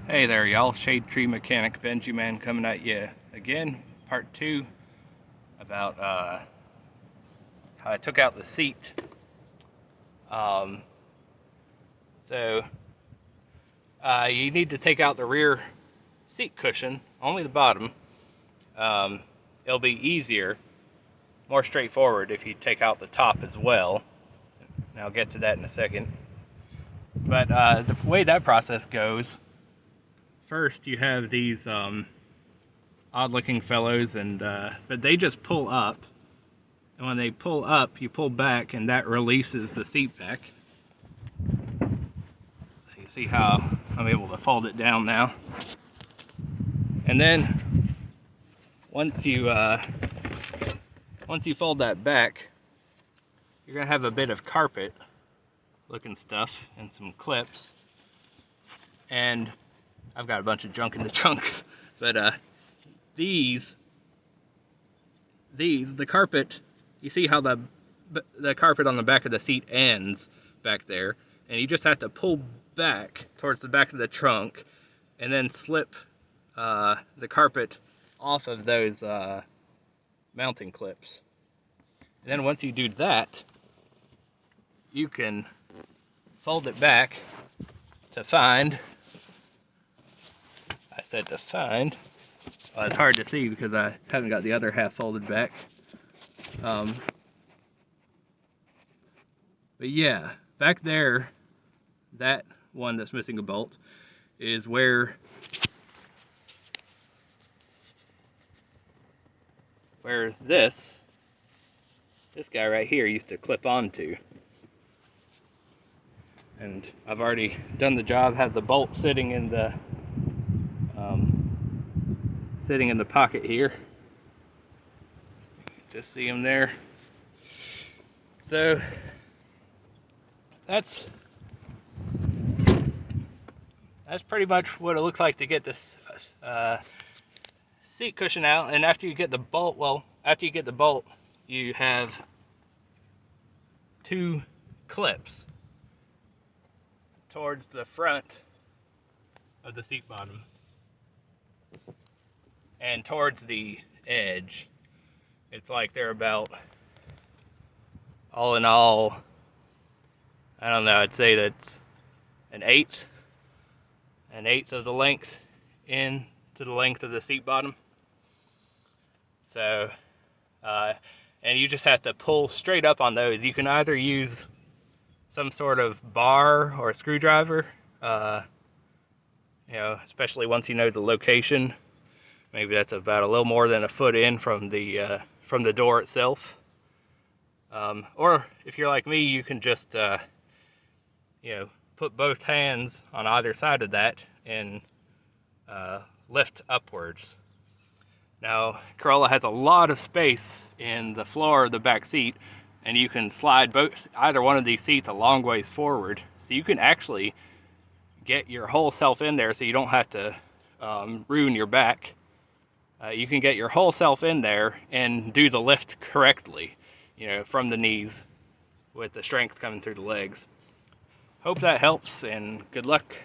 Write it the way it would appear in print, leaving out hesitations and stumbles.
Hey there, y'all. Shade Tree Mechanic Benji Man coming at you again. Part 2 about how I took out the seat. Um, so you need to take out the rear seat cushion, only the bottom. It'll be easier, more straightforward if you take out the top as well. And I'll get to that in a second. But the way that process goes, first you have these odd-looking fellows, and but they just pull up, and when they pull up, you pull back, and that releases the seat back. So you see how I'm able to fold it down now. And then once you fold that back, you're gonna have a bit of carpet looking stuff and some clips, and I've got a bunch of junk in the trunk, but the carpet, you see how the carpet on the back of the seat ends back there, and you just have to pull back towards the back of the trunk and then slip the carpet off of those mounting clips. And then once you do that, you can fold it back to find, I said to find, well, it's hard to see because I haven't got the other half folded back. But yeah, back there, that one that's missing a bolt is where this guy right here used to clip onto. And I've already done the job, have the bolt sitting in the pocket here. Just see him there. So that's pretty much what it looks like to get this seat cushion out. And after you get the bolt, you have two clips towards the front of the seat bottom and towards the edge. It's like they're about, all in all, I don't know, I'd say that's an eighth of the length into the length of the seat bottom. So and you just have to pull straight up on those. You can either use some sort of bar or a screwdriver, especially once you know the location. Maybe that's about a little more than a foot in from the door itself. Or if you're like me, you can just put both hands on either side of that and lift upwards. Now, Corolla has a lot of space in the floor of the back seat, and you can slide either one of these seats a long ways forward. So you can actually get your whole self in there so you don't have to ruin your back. You can get your whole self in there and do the lift correctly, from the knees with the strength coming through the legs. Hope that helps, and good luck.